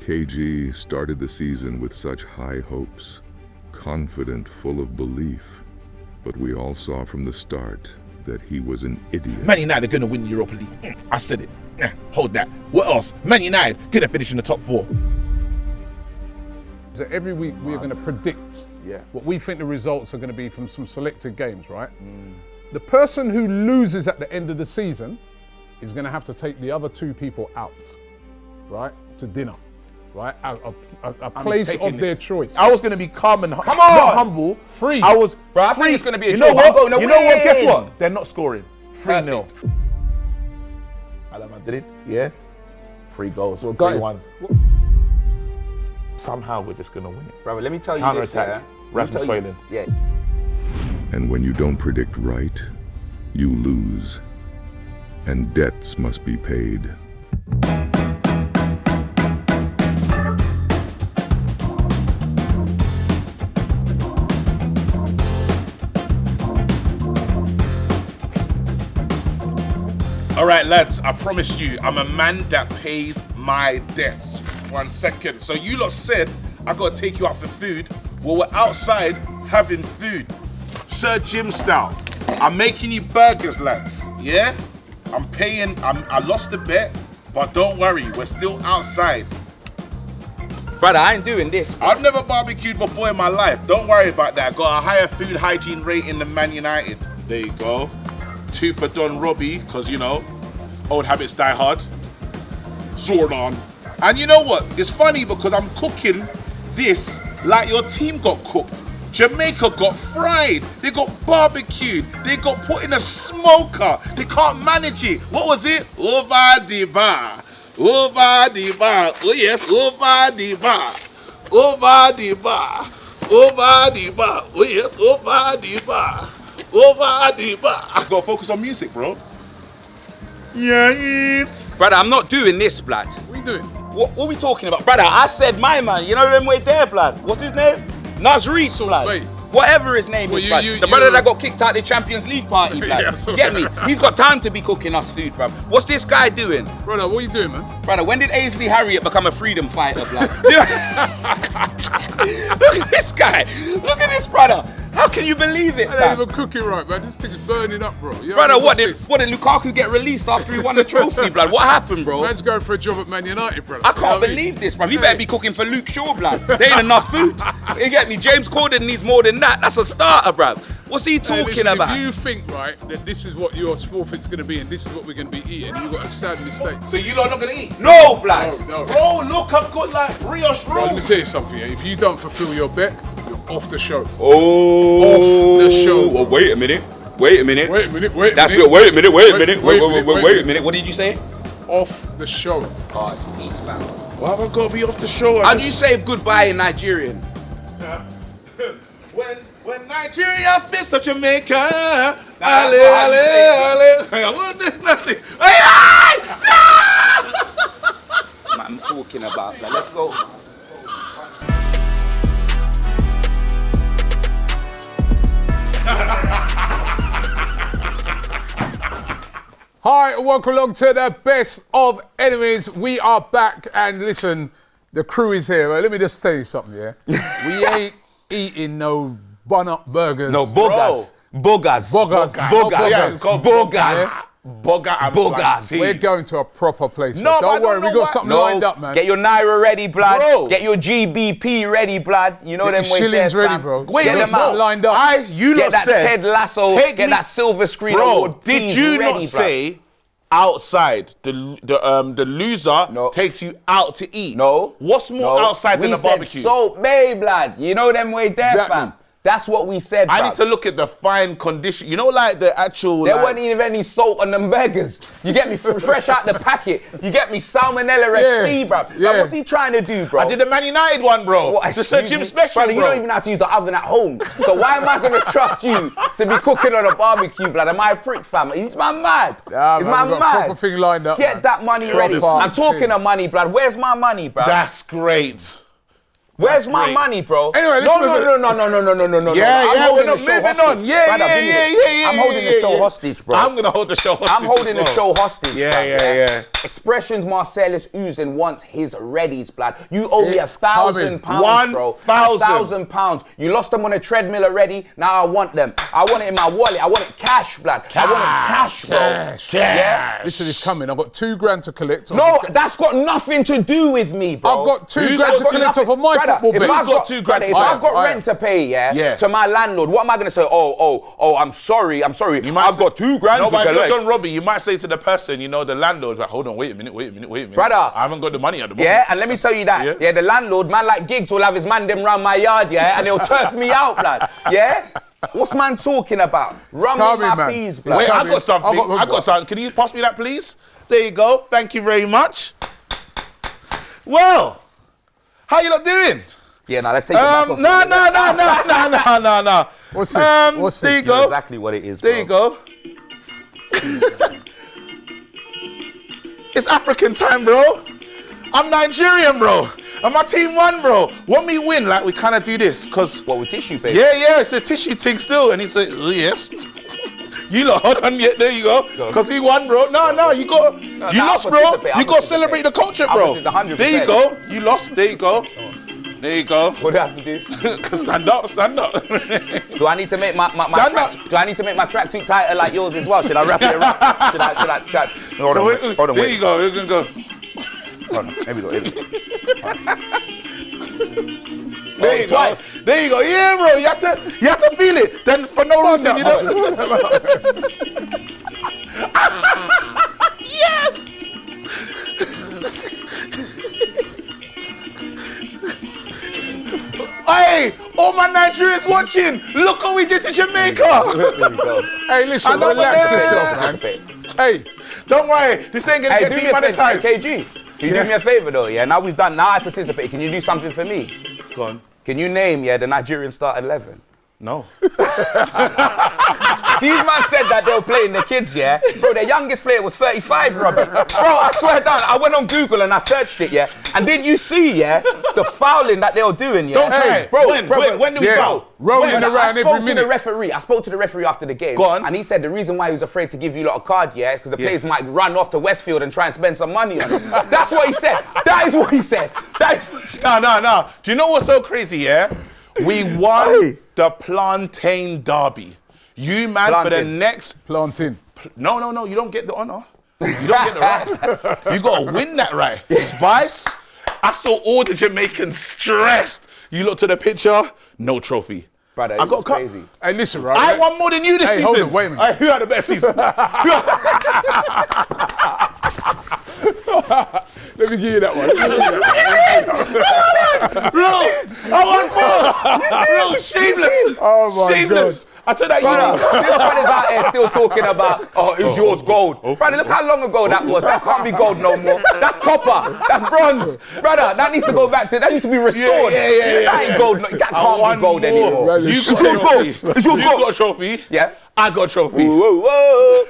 KG started the season with such high hopes, confident, full of belief, but we all saw from the start that he was an idiot. Man United are going to win the Europa League. I said it. Hold that. What else? Man United going to finish in the top 4. So every week we are going to predict what we think the results are going to be from some selected games, right? The person who loses at the end of the season is going to have to take the other 2 people out, right, to dinner, right? A place of their choice. I was going to be calm and Come on! not humble. Free. I was Bro, I free. think it's going to be a you draw. know what? I'm going to You know what? Guess win. what? They're not scoring. 3-0. Perfect. Real Madrid, yeah. 3 goals. Well, got 3-1. Somehow we're just going to win it. Brother, let me tell you this, Counter-attack. yeah? Let me Rasmus tell you- Højlund. Yeah. And when you don't predict right, you lose. And debts must be paid. All right, lads, I promised you, I'm a man that pays my debts. 1 second. So you lot said I gotta take you out for food. Well, we're outside having food. Sir Jim style. I'm making you burgers, lads. Yeah? I'm paying, I lost the bet, but don't worry, we're still outside. Brother, I ain't doing this. I've never barbecued before in my life. Don't worry about that. I got a higher food hygiene rating than Man United. There you go. 2 for Don Robbie, because, you know, old habits die hard. Sword on. And you know what? It's funny because I'm cooking this like your team got cooked. Jamaica got fried. They got barbecued. They got put in a smoker. They can't manage it. What was it? Over the bar. Over the bar. Oh yes, over the bar. Over the bar. Over the bar. Oh yes, over the bar. Over the bar. I gotta focus on music, bro. Yeah, Brother, I'm not doing this, blood. What are you doing? What are we talking about? Brother, I said my man. You know them way there, blood. What's his name? Nazreet, blood. wait. Whatever his name Well, is, you- blood. you- The brother you- that got kicked out the Champions League party, blood. Yeah, sorry. You get me? He's got time to be cooking us food, bruv. What's this guy doing? Brother, what are you doing, man? Brother, when did Ainsley Harriott become a freedom fighter, blood? Look at this guy. Look at this, brother. How can you believe it, I fam? ain't even cooking right, man. This thing's burning up, bro. You know Brother, what's what this? did Lukaku get released after he won the trophy, blood? What happened, bro? Man's going for a job at Man United, brother. I You know can't what mean? believe this, bruv. You better be cooking for Luke Shaw, blood. There ain't enough food. You get me? James Corden needs more than that. That's a starter, bruv. What's he Hey, talking listen, about? If you think, right, that this is what your forfeit's going to be and this is what we're going to be eating, you've got a sad mistake. So you lot not gonna eat? No, blood. No. Bro, look, I've got like brioche Bro, let me rolls. tell you something, yeah? If you don't fulfill your bet, you're off the show. Oh. Off the show. Oh, wait a minute. Wait a minute. Wait a minute, wait a That's minute. good. Wait a minute. Wait a Wait- minute. wait Wait a minute, wait a minute. What did you say? Off the show. Oh, it's peace, fam. Why have I gotta be off the show? How do you say goodbye in Nigerian? When Nigeria fist of Jamaica, ale, that's ale, how you say ale. Hey, I want this nothing. Hey, Man, I'm talking about that. Let's go. Hi, and welcome along to the best of enemies. We are back, and listen, the crew is here. Let me just tell you something, yeah? We ain't eating no bun-up burgers. No, bogas. Bogas. Bogas. Bogas. Yeah, it's called Bogas. Yeah. Bugger and Bogas. plantain. We're going to a proper place. No, man. but I Don't worry, don't we know got why- something No, lined up, man. get your Naira ready, blood. Bro. Get your GBP ready, blood. You know Get them your way shillings there, ready, fam. bro. Wait, Get Get them listen, out. lined up. You Get lot that said, Ted Lasso. take Get me- that silver screen bro, award. did tees you ready, not blood. say outside the loser No. takes you out to eat? No. What's more No. outside than we a barbecue? said Salt Bay, blood. You know them way there, Exactly. fam. That's what we said, I bruv. need to look at the fine condition. You know, like the actual. There like, wasn't even any salt on them burgers. You get me fresh out the packet. You get me salmonella FC, bruv. Yeah. Like, what's he trying to do, bro? I did the Man United one, bro. What, the Sir excuse Jim me? special, Brother, bro. you don't even have to use the oven at home. So why am I going to trust you to be cooking on a barbecue, blood? Am I a prick, fam? Is man mad? Nah, Is man, man we got a mad? proper thing lined up, Get man. that money ready. Proper I'm talking thing. of money, blood. Where's my money, bruv? That's great. Where's my great. money, bro? Anyway, let's no. Yeah, we're not moving on. Yeah. I'm holding the show hostage, bro. I'm gonna hold the show hostage. I'm holding the as well. show hostage. Yeah. Expressions Marcellus Uzen wants his readies, blood. You owe me £1,000, bro. 1,000. £1,000. You lost them on a treadmill already. Now I want them. I want it in my wallet. I want it cash, blood. I want it cash, bro. Cash. Yeah. Listen, it's coming. I've got £2,000 to collect. No, that's got nothing to do with me, bro. I've got £2,000 to collect off of my football bet. If I've got £2,000 if I've got rent to pay, to my landlord, what am I gonna say? Oh, I'm sorry. I've got £2,000 No, to but collect. John Robbie, you might say to the person, the landlord, like, hold on, wait a minute. Brother. I haven't got the money at the moment. Yeah, and let me tell you that. Yeah, the landlord, man like Giggs, will have his man them round my yard, and he'll turf me out, blood. Yeah? What's man talking about? Run me my peas, blood. Wait, I got something. I got something. Can you pass me that, please? There you go. Thank you very much. Well, how you lot doing? Yeah, now let's take it back off. No. What's this? There you You go. know exactly what it is, bro. There you go. It's African time, bro. I'm Nigerian, bro. And my team won, bro. When we win, like, we kind of do this, because... What, with tissue paper? Yeah, it's a tissue thing still. And he's like, yes. You lot, hold on, there you go. Because he won, bro. No, you got... you lost, bro. You got to celebrate the culture, bro. 100%. There you go. You lost, there you go. There you go. What do I have to do? Stand up. Do I need to make my do I need to make my tracksuit tighter like yours as well? Should I wrap it around? Should I? Hold on, there you go. You can go. Hold on. Here we go. There you go. There you go. Yeah, bro. You have to feel it. Then for no reason, you know. Yes. Hey, all my Nigerians watching. Look what we did to Jamaica. Hey, listen, relax yourself, man. Hey, don't worry. This ain't gonna get demonetized. KG, can you do me a favor though? Yeah, now we've done. Now I participate. Can you do something for me? Go on. Can you name the Nigerian start 11? No. These man said that they were playing the kids, yeah? Bro, their youngest player was 35, Robin. Bro, I swear down, I went on Google and I searched it, yeah? And didn't you see, the fouling that they were doing, yeah? Don't try it. Bro, when do we foul? Rolling around every minute. I spoke to the referee after the game. Go on. And he said the reason why he was afraid to give you lot a card, yeah? Because the players might run off to Westfield and try and spend some money on it. That's what he said. That is what he said. No. Do you know what's so crazy, yeah? We won the Plantain Derby. You, man, for the next... Planting. No, you don't get the honour. You don't get the right. You got to win that right. Spice, I saw all the Jamaicans stressed. You look to the picture, no trophy. Brother, I got crazy. Hey, listen, right? I won more than you this season. Hold on, wait a minute. Who had the best season? Let me give you that one. Bro, I want more. Bro, shameless. Oh my shameless. God. I told that Brother, these brothers out here still talking about, is yours gold? Brother, look how long ago that was. That can't be gold no more. That's copper. That's bronze. Brother, that needs to go back to, that needs to be restored. That ain't gold. That can't be gold anymore. You got a trophy. You got a trophy. Yeah. I got a trophy. You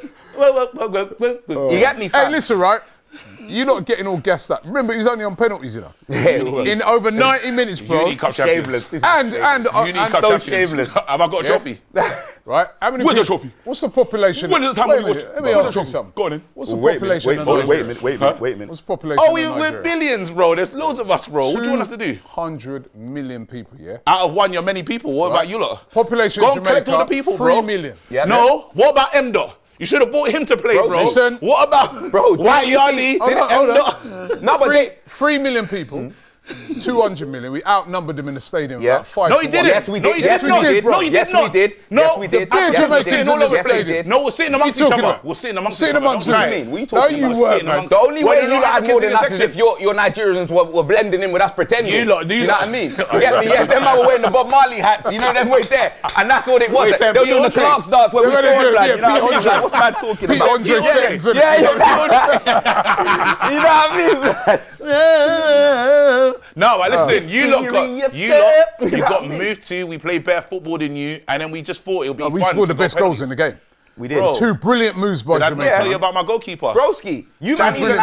get me, fam? Hey, listen, right? You're not getting all gassed up. Remember, he's only on penalties, you know. In over 90 minutes, bro. Uni Cup champions. And so shameless. Have I got a trophy? Right? How many Where's people? your trophy? What's the population? When is the time Wait a we minute, watch? let me ask you something. Go on in. What's the population in Nigeria? Wait a minute. What's the population Oh, in we're Nigeria? billions, bro. There's loads of us, bro. What do you want us to do? 100 million people, yeah? Out of one, you're many people. What about you lot? Population Go in and collect Jamaica, all the people, 3 bro. million. Yeah, No. What about Emdo? You should have bought him to play, bro. Listen. What about White Yardy? Hold on. No, but 3 million people, 200 million. We outnumbered them in the stadium. Yeah. About 5 No, to he 1. didn't. Yes, we No, did. he Yes, did we not. did. No, he Yes, did not. we did. No, Yes, we did. big Yes, we Jamaicans did. in all over the Yes, we stadium. did. No, we're sitting amongst You each talking other. about? We're sitting amongst Sitting each other. amongst Don't who? try What do you it. mean? What are you No, talking you about? weren't, man. The only way Well, you no, lot had more Africans in than the us is section. if your Nigerians were blending in with us pretending. You lot, you know what I mean? You get me? Yeah, them man were wearing the Bob Marley hats, you know, them way there. And that's what it was. Wait, They were doing the P. Clark's dance where we They're scored, gonna blood. do- You know what I mean? P. Like, what's man talking P. about? Andre settings, innit? Yeah. You know what I mean, blood? No, but listen, you lot got moved to. We played better football than you, and then we just thought it would be fun. We scored the to go best goals in penalties. the game. We did. Bro. 2 brilliant moves by Did I Jamaica. tell you about my goalkeeper? Broski, you man even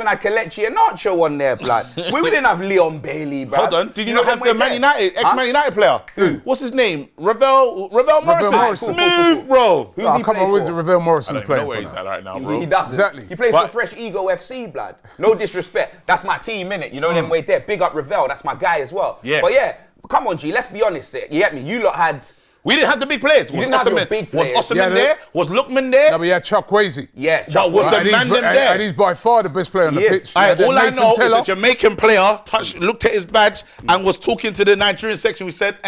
had Kelechi and Nacho on there, blood. we didn't have Leon Bailey, bro. Hold on, did you not have the Man United, ex-Man United player? Who? What's his name? Ravel Morrison. Morrison. Move, bro. Who's he Come playing on, where's for? it? Ravel Morrison's I don't playing know where for he's now. at right now, bro. He doesn't. Exactly. He plays But- for Fresh Ego FC, blood. No disrespect. That's my team, innit? You know them way there. Big up Ravel. That's my guy as well. Yeah. But yeah, come on, G. Let's be honest. You get me? You lot had. We didn't have the big players. didn't have your big Was players. Osimhen there? Was Lookman there? No, but he had Chuck Wazy. Yeah. But was the And he's- man them and- there? And he's by far the best player on the He is. pitch. You had All I Nathan know is Teller. a Jamaican player looked at his badge and was talking to the Nigerian section. We said,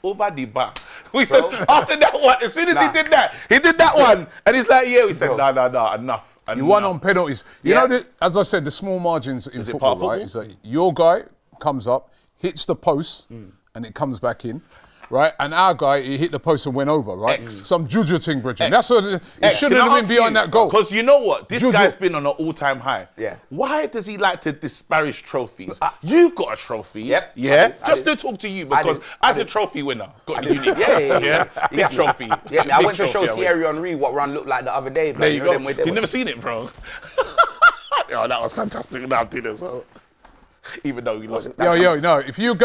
over the bar. We said, after that one, as soon as he did that one. And he's like, yeah, we said, no, enough. You won on penalties. You Yeah. know, as I said, the small margins in Is it football, part of right? Is football? that your guy comes up, hits the post, and it comes back in. Right, and our guy, he hit the post and went over, right? Some juju thing, Bridget. That's what it shouldn't have been behind that goal. Because you know what? This Juju. guy's been on an all-time high. Yeah. Why does he like to disparage trophies? You got a trophy. Yep. Yeah. I Just did. to talk to you because as a trophy winner, got a unique. Yeah. Big trophy. Yeah, I Big went to show trophy, Thierry Henry what run looked like the other day. There you go. them with them You've never seen it, bro. Oh, that was fantastic. And I did as well. Even though he lost. Yo, no. If you're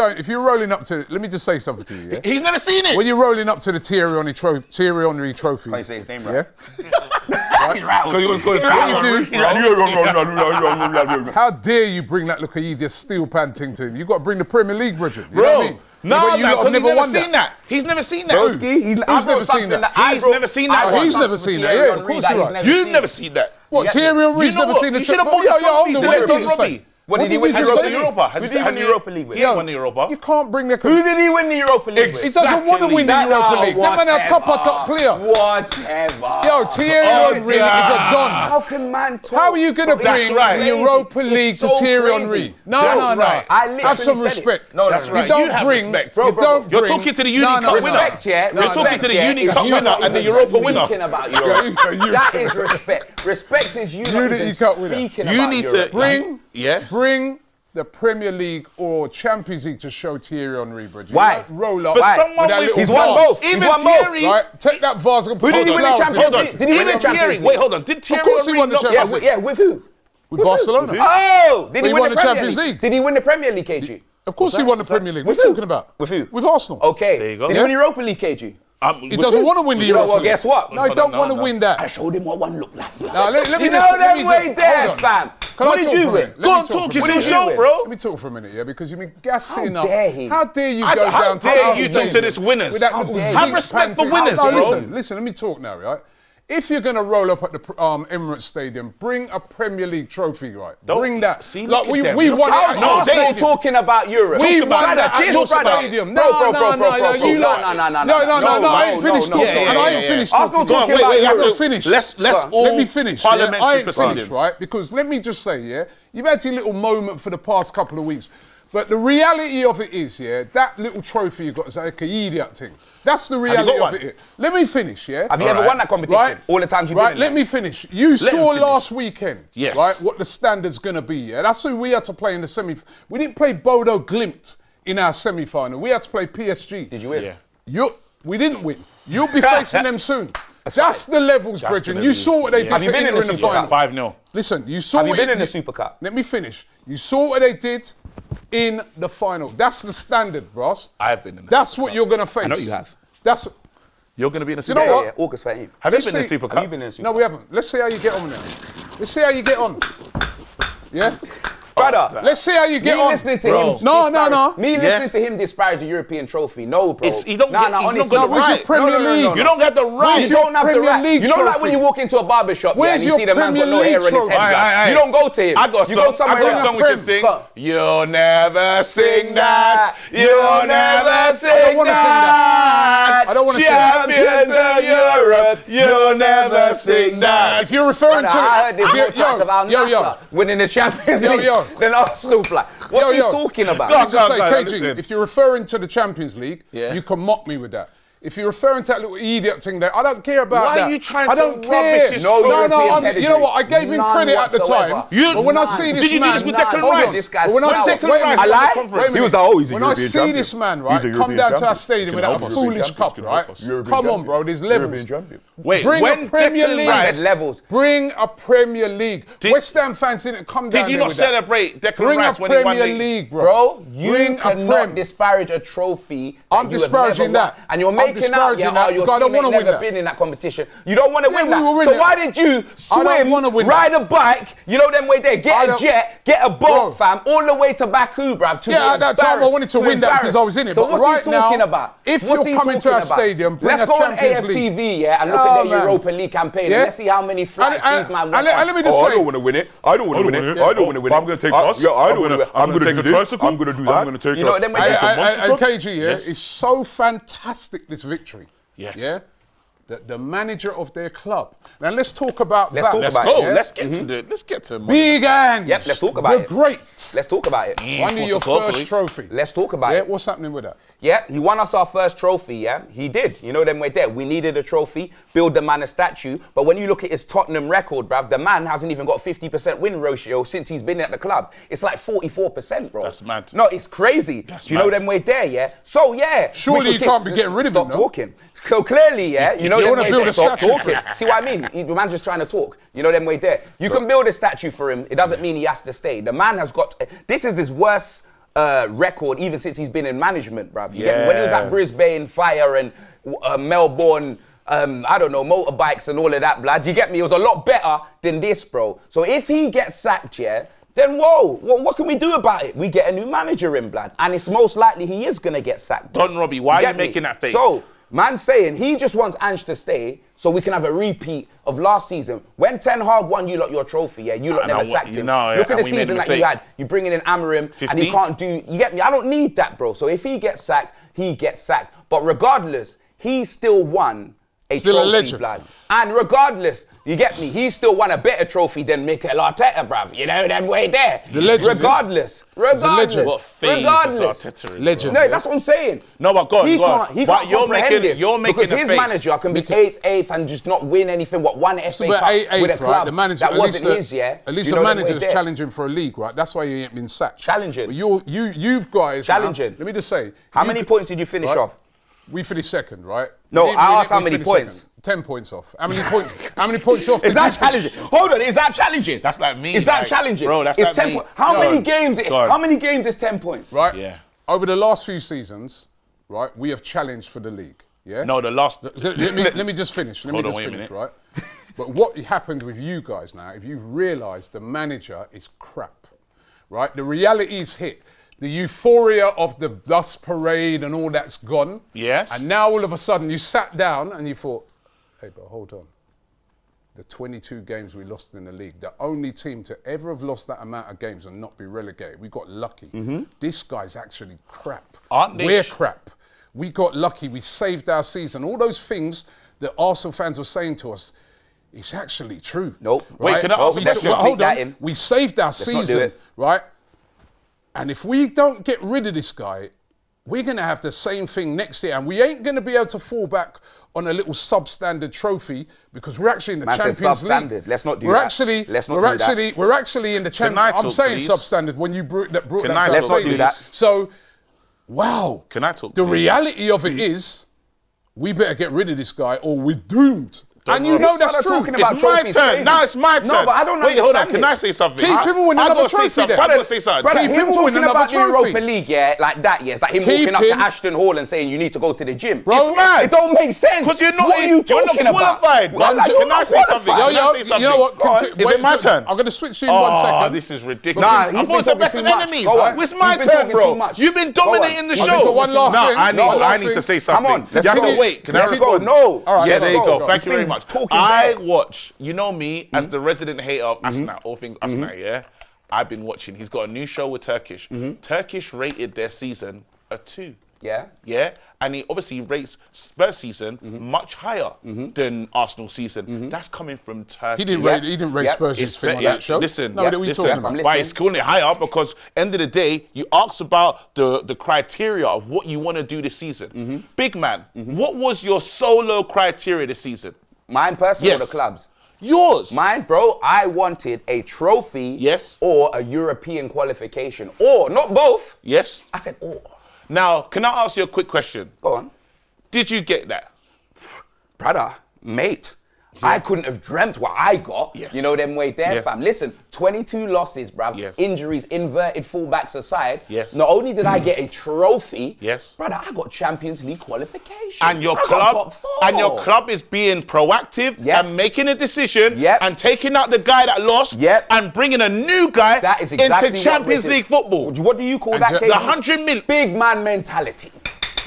rolling up to, let me just say something to you. Yeah? He's never seen it. When you're rolling up to the Thierry Henry trophy, Can't you say his name yeah. right? He's rattled. Because he was called How dare you bring that look at you just steel panting to him? You got to bring the Premier League, Bridget. You know Bro, what I mean? no, But man, you lot have because he's never won seen that. He's never seen that. Broski, Who's never seen that? He's never seen that one. He's never seen that. Yeah, of course you're right. You've never seen that. What, Yeah. Thierry Henry's You know never what? seen the You should have trophy? bought the Hold trophy on, to what let did you Don just say? Robbie. What did he did win you the just Europa say? Europa? Who did he win the Europa League with? He ain't won the Europa. You can't bring the... Who did he win the Europa League with? He doesn't want to win the Europa League. That man a top player. Whatever. Yo, Thierry Henry is a don. How can man talk? How are you going to That's bring right. the Europa League to so Thierry crazy. Henry? No. right. I literally Have some said it. respect. No, That's right. You don't You have bring... respect. You Bro, don't You're bring... talking to the Uni Cup winner. Respect, yeah. You're talking to the Respect, Uni yeah, Cup is you winner not and the even Europa winner. Speaking about Europe. That is respect. Respect is you not Uni even Cup winner. speaking You about need Europe. to Bring the Premier League or Champions League to show Thierry Henry, Bridget. Why? You don't roll up For with someone that with- little He's won vase. both. He's Even won both. Thierry- Right? Take that vase and put Who did he some win the flowers in Champions it. League? Did he win the Even Champions Thierry, League? wait, hold on. Did Thierry course he won the not- Champions League. Yeah, with who? With Barcelona. Oh, did he He win won the the Premier Champions League? League. Did he win the Premier League, KG? Of course he won the Premier League. What With are you who? talking about? With who? With Arsenal. Okay. There you go. Did he win the Europa League, KG? He doesn't want to win the Europa Well, League. guess what? No, he don't want to win I that. showed him what one looked like. Now, let me You just- know let that me way just- there, hold on. fam. Can I What did talk you for a win? minute? Let Go me on, talk talk. for a It's minute. your did you show, win? bro. Let me talk for a minute, yeah, because you've been gassing How up. dare he? How dare you How go how down to dare our you talk stadium to this winners? with that How little dare zinc you? Have respect for panting- winners, No, bro. listen, let me talk now, right? If you're going to roll up at the Emirates Stadium, bring a Premier League trophy, right? Bring that. See, like look we at them. we Look won at it them. at No, our they- stadium. Talking about Europe. We Talk about won that that at at your your stadium. No, I ain't finished Yeah, talking. yeah, And I yeah, ain't yeah. finished Arsenal talking. talking Wait, about wait, I Europe. haven't finished. Let's all Let me finish. Yeah? parliamentary I ain't proceedings. finished, right? Because let me just say, yeah, you've had your little moment for the past couple of weeks. But the reality of it is, yeah, that little trophy you got is like an idiot thing. That's the reality got of it. Let me finish, yeah? Have you ever won that competition? Right? All the times you've Right, been in let there? me finish. You saw him finish. last weekend, Yes. right, what the standard's going to be, yeah? That's who we had to play in the semi. We didn't play Bodo Glimt in our semi-final. We had to play PSG. Did you win? Yeah. We didn't win. You'll be facing them soon. That's the levels, Bridget. You saw what they did Have you to been in Inter the in the Super final. Cup? 5-0. Listen, you saw Have you what been in the Super Cup? Let me finish. You saw what they did in the final. That's the standard, Ross. I've been in the That's Super what Cup. you're going to face. know you have. That's... You're going to be in the You Super know Cup. what? Yeah, August 13th. Have you Let's been in the see. Super Cup? Have you been in the Super No, we haven't. Let's see how you get on now. Let's see how you get on. Yeah? Brother, Let's see how you get me on. listening to Bro. him. No, disparage- no. Me Yeah. listening to him disparage the European trophy. No, bro. He don't Nah, get- nah, he's not honestly. got the Where's your right. Premier League? You don't get the right. Where's You don't have the Premier right. League You know, like trophy? when you walk into a barber shop yeah, Where's and you your see the man Premier got no hair on League his head. trophy? bruh. You don't go to him. I got you some, go somewhere I got a else. song we can sing. But- You'll never sing that. You'll never sing I don't wanna sing that. I don't wanna sing that. Champions of Europe. You'll never sing that. If you're referring Brother, to... I heard this if more you're- chance of Al yo, Nassr winning the Champions League yo. than Arsenal. Like, what's he talking about? Go on, Just say, go on, KG, listen. if you're referring to the Champions League, Yeah. you can mock me with that. if you're referring to that little idiot thing there, I don't care about Why that. are you trying I to don't rubbish care. his No, European you know what? I gave him None credit at the whatsoever. time. But when I see this Did you do man, this with Declan hold on. Rice? This guy's When I sour. see, Declan wait a Rice minute. won the lie? conference. Wait a minute. He was like, oh, he's a When I European see champion. this man, He's right, a come European down to our champion. stadium Can with that help us. foolish European cup, champion. right? Can help us. European Come on, champion. bro. There's levels. European champion. Wait, Bring when a Premier Declan League. Rice- levels. Bring a Premier League. West Ham fans didn't come down Did you there not with that. celebrate Declan Bring a Rice when he won Premier the League, bro. Bro, you Bring a cannot Prem. disparage a trophy. that I'm you have disparaging never won. that. And you're I'm making out, disparaging that. your God, I don't team ain't wanna win never that. been in that competition. You don't want to win we that. will win So it. why did you I don't wanna swim, win ride that. a bike, you know them way there, I get a don't- jet, get a boat, Bro. fam, all the way to Baku, bruv, to Yeah, be at that time I embarrassed, wanted to win that embarrass. because I was in it. So But what's right he talking now, about? if What's you're he coming to talking our about? stadium, bring let's a go on Champions League. AFTV, yeah, and look Oh, at their man. Europa League campaign, Yeah. and let's see how many flights these man went on. let me just Oh, I say, don't want to win it. I don't want to win it. I don't want to win it. I'm gonna take I- us. Yeah, I I'm don't want to. gonna- I'm I'm going to gonna do take a this. tricycle. I'm going to do that. I'm gonna take You know them way and KG, yeah, Yes. it's so fantastic, this victory. Yes. Yeah? The manager of their club. Now let's talk about Let's that. talk Let's about go. it, yeah? Let's get to the. Let's get to Big Ange. Yep, let's talk about the it. great. Let's talk about it. Won you your first trophy. Let's talk about Yeah, it. what's happening with that? Yeah, he won us our first trophy, yeah? He did. You know them way there. We needed a trophy, build the man a statue. But when you look at his Tottenham record, bruv, the man hasn't even got 50% win ratio since he's been at the club. It's like 44%, bro. That's mad. No, it's crazy. That's Do you know mad. them way there, yeah? So, yeah. Surely we you could can't be getting rid of him, Stop no? talking. So clearly, yeah, you know You them wanna way build there. a Stop statue for talking. him. See what I mean? The man's just trying to talk. You know them way there. You can build a statue for him. It doesn't mean he has to stay. The man has got. This is his worst record even since he's been in management, bruv. You get me? When he was at Brisbane Fire and Melbourne. I don't know, motorbikes and all of that, blood. You get me? It was a lot better than this, bro. So if he gets sacked, yeah, then whoa, what can we do about it? We get a new manager in, blood. And it's most likely he is going to get sacked. Don Robbie, why are you Get me? making that face? So, man's saying he just wants Ange to stay so we can have a repeat of last season. When Ten Hag won you lot your trophy, yeah, you lot And I never wa- sacked you him. know, Look at and the we made a season that you mistake. had. You bringing in Amarim and 50? he can't do, you get me? I don't need that, bro. So if he gets sacked, he gets sacked. But regardless, he still won a Still a trophy, legend. blood. And regardless, you get me? He still won a better trophy than Mikel Arteta, bruv. You know, that way there. He's a legend, Regardless. a legend. Regardless. What phase is Regardless. Arteta in, Legend. bro? No, that's what I'm saying. No, but go on, he go on. can't, he But can't you're comprehend making- this you're making because a his face. manager can be eighth and just not win anything. What, one FA But Cup eighth, with a right? club The manager, that at wasn't least his, yeah? At least You the know them way manager's there. challenging for a league, right? That's why he ain't been sacked. Challenging. But you've guys. now- Challenging. let me just say. How many points did you finish right? off? We finished second, right? No, We- I we- asked how we many finished points. second. 10 points off. How many points? How many points off? Is did that you finish? challenging? Hold on, is that challenging? That's like me, Is that like, challenging? bro, that's it's like 10 me. points. How Go many on. games? Go on. How many games is 10 points? Right? Yeah. Over the last few seasons, right, we have challenged for the league. Yeah. No, the last. Let me just finish. Let me Hold on, just wait a finish, minute. right? But what happened with you guys now, if you've realised the manager is crap, right? The reality's hit. The euphoria of the bus parade and all that's gone. Yes. And now all of a sudden you sat down and you thought, hey, but hold on. The 22 games we lost in the league, the only team to ever have lost that amount of games and not be relegated, we got lucky. This guy's actually crap. Aren't they We're crap. We got lucky. We saved our season. All those things that Arsenal fans were saying to us, it's actually true. Nope. Wait, can I ask a question? Hold Sneak that on. in. We saved our not do season, it. right? And if we don't get rid of this guy, we're going to have the same thing next year. And we ain't going to be able to fall back on a little substandard trophy because we're actually in the Man said Champions League. substandard. Let's not do we're that. Actually, Let's not we're do that. actually, We're actually in the Can I Champions talk, I'm saying please? substandard when you brought that Can to I our talk, Let's not do stadium. that. So, wow. Can I talk, The please? reality of it is, we better get rid of this guy or we're doomed. And you worry. know that's Start true. talking about It's my trophies, turn. crazy. Now it's my turn. No, but I don't Wait, hold on. understand Can it. I say something? Keep him with I another gotta say trophy something. then. I gotta say something. Brother, Keep him him with talking another about the trophy. Europa League, yeah, like that, yeah, it's like him Keep walking up him. to Ashton Hall and saying you need to go to the gym. Bro, It's mad. It don't make sense. 'Cause you're not What are you you're not talking about? qualified, Well, man. like, you're Can I not say something? qualified. Can I Yo, say you something? know what? Go on. Conti- Is wait, it my turn? I'm going to switch to you in 1 Oh, second. this is ridiculous. Nah, I he's thought been it's the talking best too of much. enemies. Go on. It's my He's been turn, talking bro. too much. You've been Go on. dominating the Okay, show. so one last No, thing. I One last need to thing. say something. Come on, let's You have go. to wait. Can I Let's go. respond? No. All right, Yeah, go, there you go, go. go. Thank It's you very been much. talking I bad. watch, you know me, as the resident hater of Asna, all things Asna, yeah? I've been watching. He's got a new show with Turkish. Turkish rated their season a 2. Yeah. Yeah, and he obviously rates Spurs season much higher than Arsenal season. That's coming from Turkey. He didn't rate Spurs' thing on that show. Listen, no, what are we talking about? Why he's calling it higher? Because end of the day, you ask about the criteria of what you want to do this season. Big man, what was your solo criteria this season? Mine personally or the club's? Yours. Mine, bro, I wanted a trophy or a European qualification. Or, not both. Yes. I said or. Now, can I ask you a quick question? Go on. Did you get that? Brother, mate, I couldn't have dreamt what I got. Yes. You know them way there, fam. Listen, 22 losses, bruv. Yes. Injuries, inverted fullbacks aside. Yes. Not only did I get a trophy, yes, brother, I got Champions League qualification. And your club is being proactive and making a decision and taking out the guy that lost and bringing a new guy into Champions League football. What do you call that? The 100 million. Big man mentality.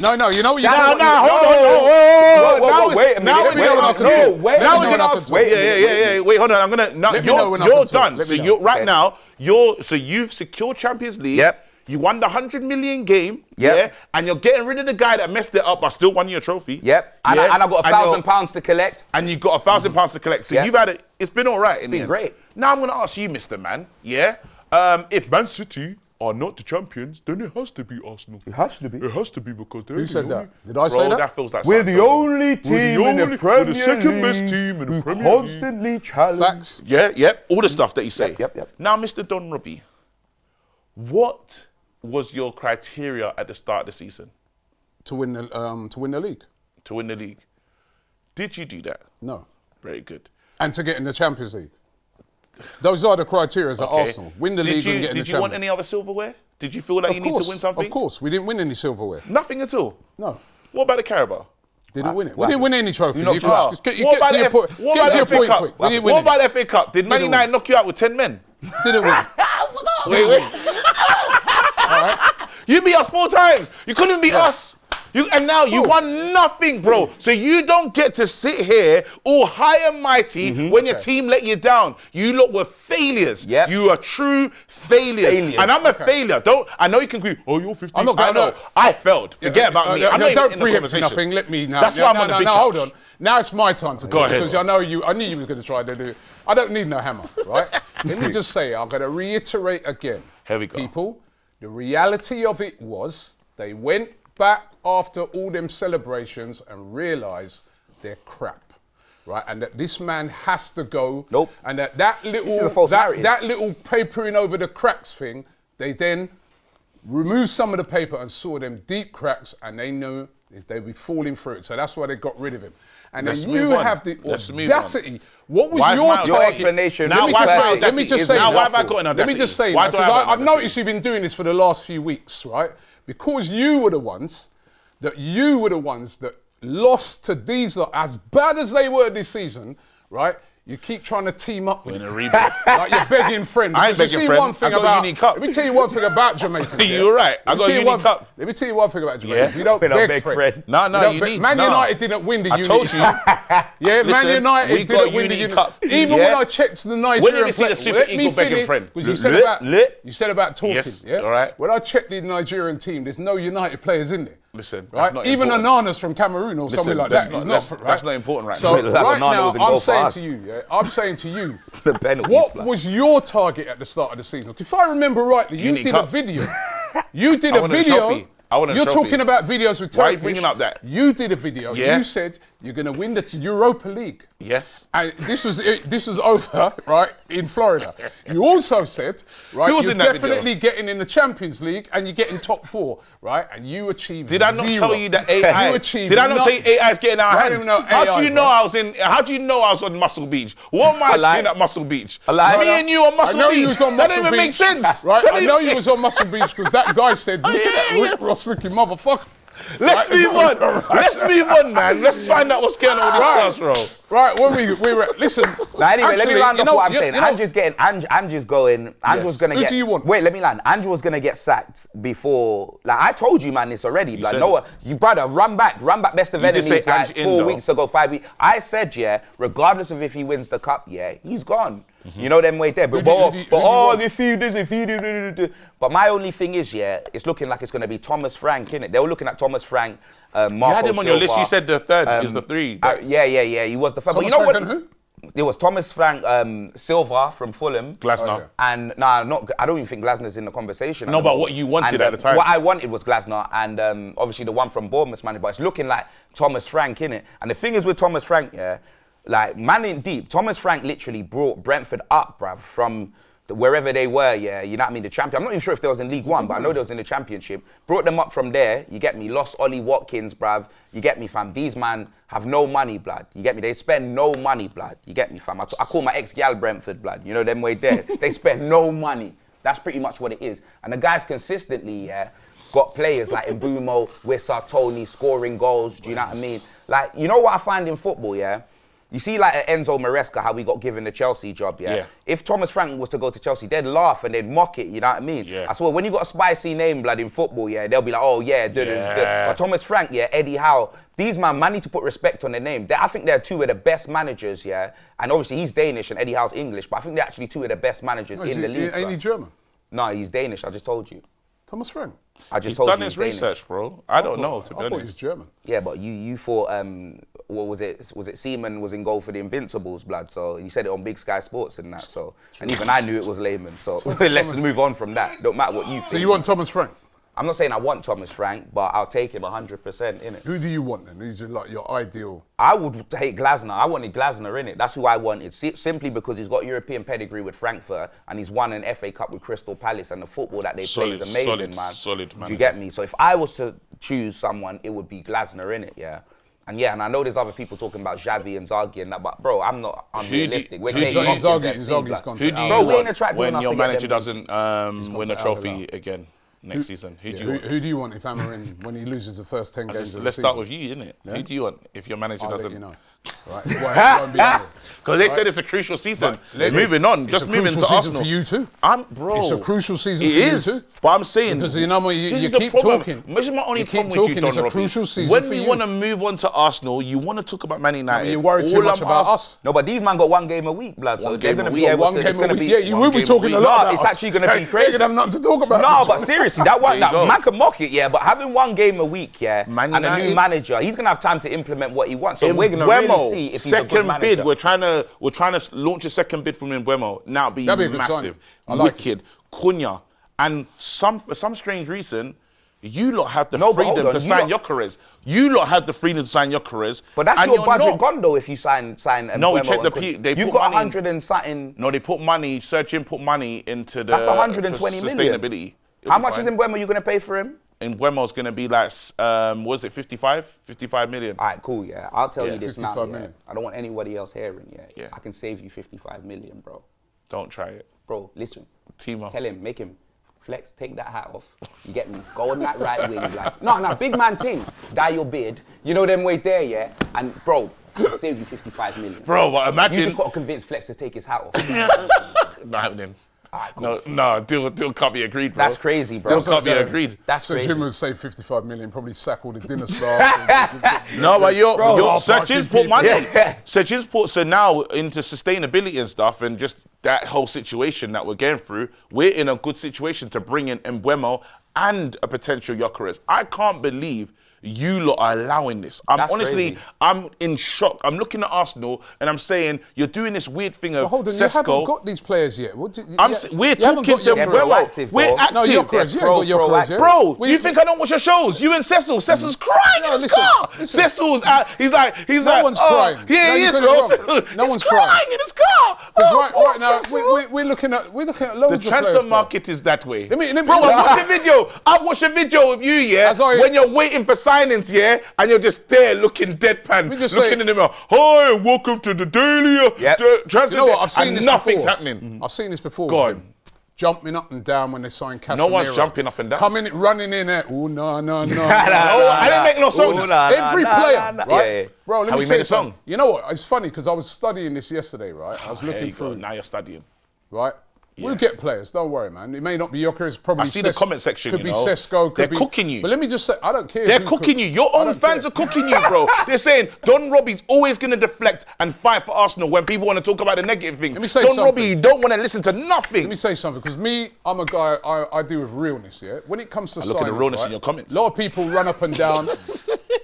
No, you know what you hold on. Wait a minute. Wait, hold on. I'm gonna. You're done. So you've secured Champions League. Yep. You won the 100 million game. Yeah. And you're getting rid of the guy that messed it up, but still won your trophy. Yep. And I got £1,000 to collect. And you got £1,000 to collect. So you've had it. It's been all right. It's been great. Now I'm gonna ask you, Mr. Man. Yeah. If Man City are not the champions, then it has to be Arsenal. It has to be. It has to be because they're Who said only, that? Did I say that? That feels like we're the only team in the Premier League. The second best League team in the who Premier constantly challenge. Facts. Yeah. All the stuff that you say. Yep. Now, Mr. Don Robbie, what was your criteria at the start of the season? To win the league. To win the league. Did you do that? No. Very good. And to get in the Champions League. Those are the criteria at Arsenal. Win the league and get in the Champions League. Did you want any other silverware? Did you feel like you need to win something? Of course. We didn't win any silverware. Nothing at all? No. What about the Carabao? Didn't win it. We didn't win any trophies. Get to your point quick. What about the FA Cup? Did Man United knock you out with 10 men? Didn't win. Wait. All right. You beat us 4 times. You couldn't beat us. And now you won nothing, bro. So you don't get to sit here all high and mighty when your team let you down. You lot were failures. Yep. You are true failures. And I'm a failure. I know you can agree. Oh, you're 50. I failed. Forget about me. I'm not even in the conversation. Nothing. Let me now. That's why I'm on the big touch. Hold on. Now it's my time to talk. ahead. Because I knew you were going to try to do it. I don't need no hammer, right? Let me just say, I'm going to reiterate again. Here we go. People, the reality of it was they went back after all them celebrations and realised they're crap, right? And that this man has to go. Nope. And that little papering over the cracks thing, they then removed some of the paper and saw them deep cracks, and they knew they'd be falling through it. So that's why they got rid of him. And then you have the audacity. What was your target? Explanation? Let me just say. Now, why have I got an audacity? Let me just say. Why do I have an I've audacity? noticed you've been doing this for the last few weeks, right? Because you were the ones that lost to these lot as bad as they were this season, right? You keep trying to team up with them. Like you're begging friend. I ain't begging friend. I got a unique cup. Let me tell you one thing about Jamaica. You're right. I got a unique cup. Let me tell you one thing about Jamaica. You don't beg friend. No, you need. Man United didn't win the unique cup. I told you. Yeah, Man United didn't win the unique cup. Even when I checked the Nigerian players, let me finish. Because you said about talking. Yes, yeah. all right. When I checked the Nigerian team, there's no United players in there. Listen, right? Even Ananas from Cameroon or something like that. That's not important right now. So right now, I'm saying to you, what was your target at the start of the season? If I remember rightly, you did a video. You did a video. You're talking about videos with Turkish. Why are you bringing up that? You did a video. Yeah. You said you're going to win the Europa League. Yes. And this was over, right, in Florida. You also said, right, you're definitely getting in the Champions League and you're getting top 4, right? And you achieved Did I not tell you that AI? Did I not tell you AI is getting out of hand? How do you know I was on Muscle Beach? What am I doing at Muscle Beach? Me and you on Muscle Beach. I know you was on Muscle Beach. That don't even make sense. Right? I know you was on Muscle Beach because that guy said, look at that Rick Ross looking motherfucker. Let's move on. Let's move on, man. Let's find out what's going on with this class, bro. Right, when we were listen. Now, anyway, let me round off what I'm saying. Ange Ange is going. Ange was gonna Who get. do you want? Wait, let me land. Ange was gonna get sacked before. Like I told you, man, this already. Like no, you brother, run back, best of enemies. Like 4 weeks ago, 5 weeks. I said, yeah, regardless of if he wins the cup, yeah, he's gone. You know them way there. But but my only thing is, yeah, it's looking like it's gonna be Thomas Frank, innit? They were looking at Thomas Frank. Marco you had him on your list. Silva. You said the third is the three. Yeah. He was the third. Thomas But you know Frank what? and who? It was Thomas Frank Silva from Fulham. Glasner. Oh, yeah. And I don't even think Glasner's in the conversation. No, but what you wanted at the time. What I wanted was Glasner and obviously the one from Bournemouth, man. But it's looking like Thomas Frank, innit? And the thing is with Thomas Frank, yeah, like man in deep, Thomas Frank literally brought Brentford up, bruv, from wherever they were, yeah, you know what I mean, the champion. I'm not even sure if they was in League One, but I know they was in the Championship. Brought them up from there, you get me, lost Ollie Watkins, bruv, you get me, fam. These man have no money, blood, you get me, they spend no money, blood, you get me, fam. I call my ex-gal Brentford, blood, you know them way there. They spend no money. That's pretty much what it is. And the guys consistently, yeah, got players like Mbumo, Wissa, Tony, scoring goals, do you know what I mean? Like, you know what I find in football, yeah? You see, like at Enzo Maresca, how we got given the Chelsea job, yeah? If Thomas Frank was to go to Chelsea, they'd laugh and they'd mock it, you know what I mean? Yeah. I swear, when you got a spicy name, blood, in football, yeah, they'll be like, oh, yeah, But Thomas Frank, yeah, Eddie Howe, these man need to put respect on their name. I think they're two of the best managers, yeah? And obviously, he's Danish and Eddie Howe's English, but I think they're actually two of the best managers in the league. Ain't he German? No, he's Danish, I just told you. Thomas Frank? He's done his research, bro. I don't know, to be honest. I thought he was German. Yeah, but you thought, what was it? Was it Seaman was in goal for the Invincibles, blood? So you said it on Big Sky Sports and that. So and even I knew it was Lehman. So let's move on from that. Don't matter what you think. So you want Thomas Frank? I'm not saying I want Thomas Frank, but I'll take him 100% innit. Who do you want then? Who's like your ideal? I would take Glasner. I wanted Glasner innit. That's who I wanted. simply because he's got European pedigree with Frankfurt and he's won an FA Cup with Crystal Palace and the football that they play is amazing, man. Solid, man. Do you get me? So if I was to choose someone, it would be Glasner innit, yeah. And I know there's other people talking about Xavi and Zaghi and that, but bro, I'm not unrealistic. We're getting Zaghi's gone to Bro, we ain't attractive when your manager doesn't win a trophy again next season. Who do you want if Amarin, when he loses the first 10 games of the season? Let's start with you, innit? Yeah? Who do you want if your manager doesn't? Let you know. Right. Because they said it's a crucial season. Moving on, just moving to Arsenal. It's a crucial season for you too. Bro. It's a crucial season for you too. But I'm saying, because you know you keep talking. This is my only problem with you, Don It's a Robbie. crucial season when for we you. want to move on to Arsenal, you want to talk about Man United. You're worried too much about us. No, but these man got one game a week, blood. So they're going to be able to. It's going to be. Yeah, you will be talking a lot. It's actually going to be crazy. You're going to have nothing to talk about. No, but seriously, that man can mock it, yeah. But having one game a week, yeah, and a new manager, he's going to have time to implement what he wants. So we're going to really see if he's a good manager. We're trying to launch a second bid from Mbeumo. Now be massive, wicked, Cunha, and for some strange reason, you lot have the freedom to sign Gyökeres. You lot have the freedom to sign Gyökeres. But that's your budget gone though if you sign Mbeumo. No, we checked they you've put got money 100 and something. No, they put money. Sergio put money into the. That's 120 million. Sustainability. How much is Mbeumo you going to pay for him? And Mbeumo's going to be like, was it 55 million? All right, cool, yeah. I'll tell you this now, million. I don't want anybody else hearing, Yeah. I can save you 55 million, bro. Don't try it. Bro, listen. Timo. Tell him, make him flex, take that hat off. You get me? Go on that right wing, like. No, big man thing. Die your bid. You know them way there, yeah? And, bro, I'll save you 55 million. Bro, but imagine. You just got to convince Flex to take his hat off. Not happening. Right, cool. No, deal can't be agreed, bro. That's crazy, bro. Deal can't be agreed. That's so crazy. Jim would save 55 million, probably sack all the dinner staff. No, but Sachin's put money. Yeah. Sachin's put so now into sustainability and stuff, and just that whole situation that we're going through. We're in a good situation to bring in Mbeumo and a potential Gyökeres. I can't believe you lot are allowing this. I'm in shock. I'm looking at Arsenal and I'm saying, you're doing this weird thing of hold on, Sesko. you haven't got these players yet. We're talking to proactive, We're active. No, Gyökeres, you ain't got Gyökeres yet. Bro, you think I don't watch your shows? You and Cecil. Cecil's crying in his car. Cecil's out. He's like, no one's crying. Yeah, he is, bro. No one's crying in his car. Right now, we're looking at loads of players. The transfer market is that way. Bro, I've watched a video of you, yeah, when you're waiting for signings, yeah, and you're just there looking deadpan, looking in the mirror. Hi, welcome to the daily transfer. You know what? I've seen this nothing's before. happening. I've seen this before. Go on. jumping up and down when they sign Casemiro. No one's jumping up and down. Coming, running in there. Oh, no. No, I didn't make no songs. Every player, right? Yeah. Bro, let How me we tell made you a song? something. You know what? It's funny because I was studying this yesterday, right? I was There looking you go. through, Now you're studying. right? We'll get players. Don't worry, man. It may not be Gyökeres. Probably I see the comment section, Could you be know. Sesko. Could They're be, cooking you. But let me just say, I don't care. They're who cooking you. Your I own don't fans care. are cooking you, bro. They're saying Don Robbie's always going to deflect and fight for Arsenal when people want to talk about the negative things. Let me say Don something. Robbie, you don't want to listen to nothing. Let me say something, because me, I'm a guy, I deal with realness, yeah? When it comes to look at the signings, realness right, in your comments. A lot of people run up and down.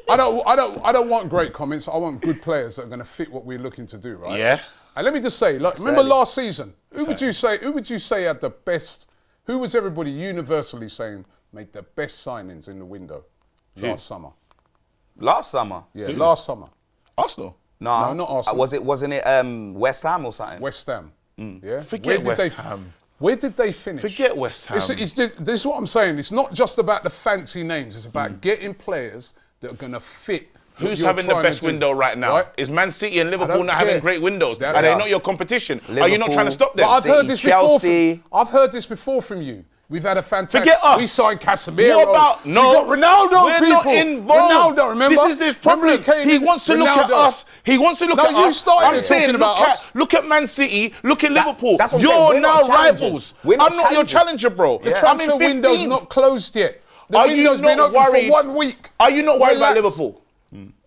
I don't want great comments. I want good players that are going to fit what we're looking to do, right? Yeah. And let me just say, like, remember last season? Who would you say had the best? Who was everybody universally saying made the best signings in the window last summer? Last summer? Yeah, last summer. Arsenal. No, not Arsenal. Wasn't it West Ham or something? West Ham. Yeah. Forget West Ham. Where did they finish? Forget West Ham. This is what I'm saying. It's not just about the fancy names. It's about getting players that are going to fit. what Who's you're having the trying to best do, window right now? right? Is Man City and Liverpool don't not having care. great windows? That- Are they Yeah. not your competition? Are you not Liverpool. trying to stop them? But I've heard this before. Chelsea. I've heard this before from you. We've had a fantastic. Forget us. We signed Casemiro. What about We got Ronaldo? We're people. not involved. Ronaldo, remember? This is his problem. Remember He in? wants to look at Ronaldo. us. He wants to look No, at you us. started I'm it saying, talking about us. look at Man City. Look at Liverpool. that's what I'm saying. You're We're not now challengers. rivals. We're not I'm not your challengers. challenger, bro. The I'm transfer in window's 15th. not closed yet. The Are you window's been not open for worried? 1 week. Are you not worried about Relax. Liverpool?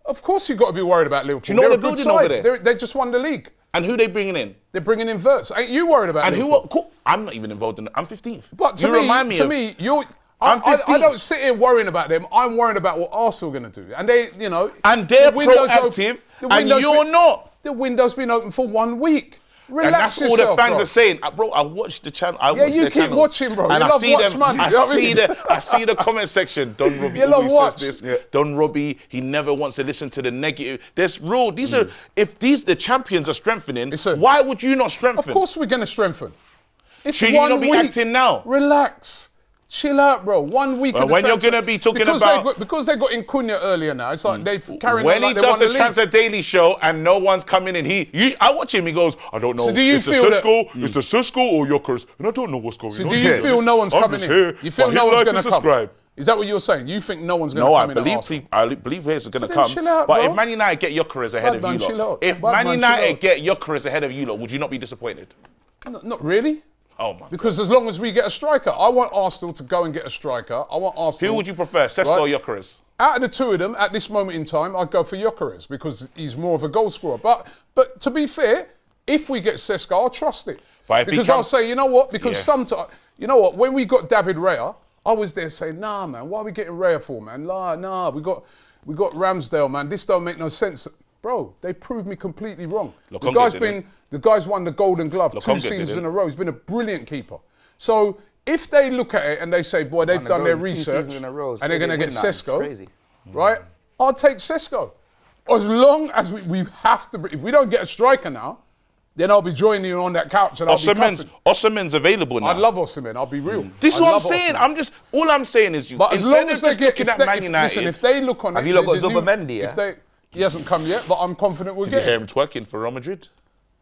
Of course you've got to be worried about Liverpool. you know They're what a they're good building over side. there? They just won the league. And who they bringing in? They're bringing in Verts. Ain't you worried about And Liverpool? who? Cool. I'm not even involved in it. I'm 15th. But to you me, remind me of, you're. I'm I 15th. don't sit here worrying about them. I'm worried about what Arsenal are going to do. And they, you know. And they're the window's proactive, open- the and window's you're been- not. The window's been open for 1 week. Relax And that's yourself, all the fans bro. are saying. Bro, I watched the channel. I Yeah, watch you their keep channels, watching, bro. And You I love see watch, them. man. I You know what I see mean? I see the comment section. Don Robbie You love always watch. says this. Don Robbie, he never wants to listen to the negative. There's rule. These Mm. are if the champions are strengthening. Listen. Why would you not strengthen? Of course we're going to strengthen. It's Should you 1 not be week. acting now? Relax. Chill out, bro. 1 week Well, of the when you're transfer- gonna be talking because about- because they got in Cunha earlier now. It's like they've carried When on like he they does won the the league. Transfer Daily Show and no one's coming in, I watch him. He goes, I don't know. So do you it's feel the that- Sisco, it's the Cisco or Yonkers, and I don't know what's going on. So do you feel no one's I'm coming just in? here, You feel but no hit one's like going and to come? subscribe. Is that what you're saying? You think no one's going to No, come in? I believe players are going to then come. chill out, but bro. if Man United get Gyökeres ahead Bad man, of you chill lot, out. if Bad Man man, chill United out. get Gyökeres ahead of you lot, would you not be disappointed? Not really. Oh my. Because as long as we get a striker, I want Arsenal to go and get a striker. I want Arsenal. Who would you prefer, Sesko or Gyökeres? Out of the two of them, at this moment in time, I'd go for Gyökeres because he's more of a goal scorer. But to be fair, if we get Sesko, I'll trust it. But if he Because I'll comes- say, you know what? Because Yeah. sometimes, you know what? When we got David Raya, I was there saying, nah, man, why are we getting Raya for, man? Nah, we got Ramsdale, man. This don't make no sense. Bro, they proved me completely wrong. Lokonga The guy's won the Golden Glove two Lokonga seasons didn't. in a row. He's been a brilliant keeper. So if they look at it and they say, boy, they've Won the done their Golden 2 research seasons in a row. and they're going to get Win that. It's Sesko, crazy. right? I'll take Sesko. As long as we have to, if we don't get a striker now, then I'll be joining you on that couch and I'll be cussing. Osimhen's available now. I'd love Osimhen, I'll be real. This is I'd what I'm love saying. Osimhen. All I'm saying is, But as instead long as of they just get, looking if at they, Man if, United, listen, if they look on Have it, you lot got the new- Zubimendi, yeah? if they, he hasn't come yet, but I'm confident we'll did you get hear him. him twerking for Real Madrid?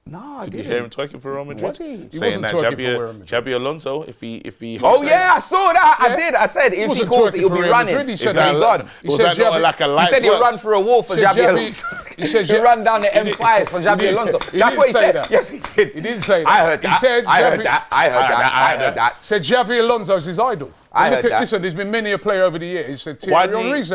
No, I Did you didn't. hear him twerking for Real Madrid? Was he? He Saying wasn't that twerking for Real Madrid. Xabi Alonso, if he Oh yeah, I saw that. Yeah. I did. I said if he wasn't calls, twerking he'll for be Real running. Madrid. He He's said been that- gone. He said not like a He light said he'd twerk? run for a wall for He said Xabi Xavi- Alonso. he said He'd Xavi- run down the M5 for Xabi didn't- Alonso. he That's didn't what he say said. that. Yes, he did. He didn't say that. I heard that. He said I heard Xavi- that. I heard that. Said Xavi Alonso's his idol. I And heard that. Listen, there's been many a player over the years. He said Why Thierry did he- Henry's.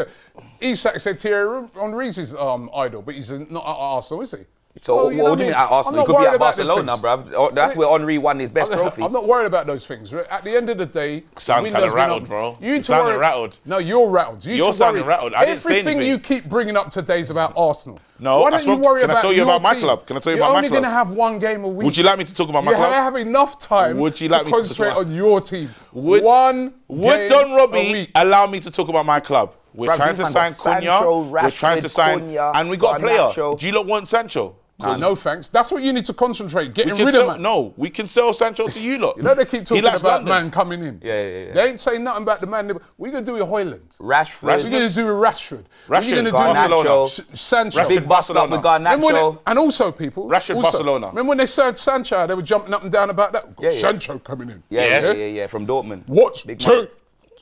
Isak said Thierry Henry's his idol, but he's not at Arsenal, is he? So what you know do you mean I at Arsenal? I'm He not could be worried at about them Barcelona, things. bruv. That's where Henry won his best trophies. I'm not worried about those things. At the end of the day, Sound window's kinda been rattled, up. bro. You You need to sounding worry. rattled. No, you're rattled. You're to sounding worry. rattled. I didn't say Everything anything. you keep bringing up today is about Arsenal. No, Why that's don't you what- worry can I about tell you your about my team? club? Can I tell you You're about my only going to club? have one game a week. Would you like me to talk about my You club? have enough time Would you to like me to concentrate talk- on your team. Would One Would game Don a Robbie week. allow me to talk about my club? We're Bruv, trying you to man sign got Cunha. Sancho, We're trying to Rashford, sign, Cunha, and we got a player. Garnacho. Do you lot want Sancho? No thanks. That's what you need to concentrate. Getting We can rid sell, of man. no, we can sell Sancho to you lot. You know they keep talking likes about London. man coming in. Yeah. They ain't saying nothing about the man. What are you going to do with Hoyland? Rashford. What are you going to do with Rashford? What are you going to do Barcelona. with Sancho? Rashford, Big bust up with Garnacho. And also, people. Rashford, also, Barcelona. Remember when they said Sancho, they were jumping up and down about that? Yeah. Sancho coming in. Yeah, from Dortmund. What? Big Two?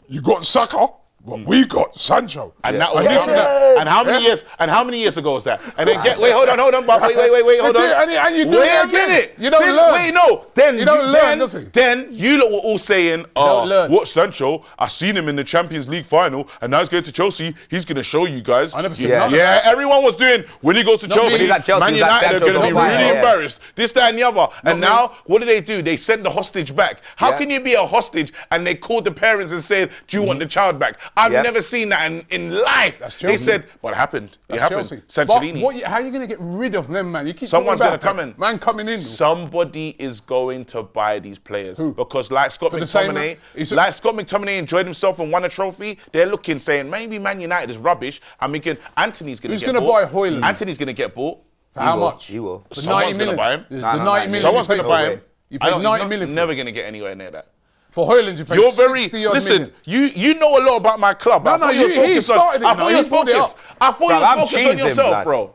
You got Saka? Well, we got Sancho. And that was Yeah. and how many years? And how many years ago was that? And then hold on, but wait, hold on. And you do Wait it a again. minute. You don't learn. Wait, no. Then You don't learn, does he? Then you lot were all saying, don't learn. "What Sancho? I seen him in the Champions League final, and now he's going to Chelsea. He's going to show you guys." I never seen Yeah. nothing. Yeah, everyone was doing when he goes to Chelsea, me. Like Chelsea, Man he's like United are Sancho's going to be on fire, really yeah. embarrassed. This, that, and the other. And me. now, what do? They send the hostage back. How Yeah. can you be a hostage and they called the parents and said, "Do you want the child back?" I've Yeah. never seen that in life. That's They Chelsea. said, "What happened? It That's happened." Chelsea. Sanchorini. But how are you going to get rid of them, man? You keep Someone's talking gonna about come in. Man coming in. Somebody is going to buy these players because, like Scott For the same McTominay, man? Scott McTominay enjoyed himself and won a trophy. They're looking, saying maybe Man United is rubbish, and we can. Anthony's going to Who's get gonna bought. buy Hoyland? Anthony's going to get bought. For how will. much? He will. For Someone's 90 gonna million. buy him. There's No, the no, 90 no. million. Someone's you going to paid buy for him. it. You paid 90 million for Never him. going to get anywhere near that. For Hoyland, you paid You're 60 odd listen. million. You know a lot about my club. No, he started it. I thought you was brought it focused. up. I thought you Bro, I'm was focused on cheesing, yourself, blood. bro.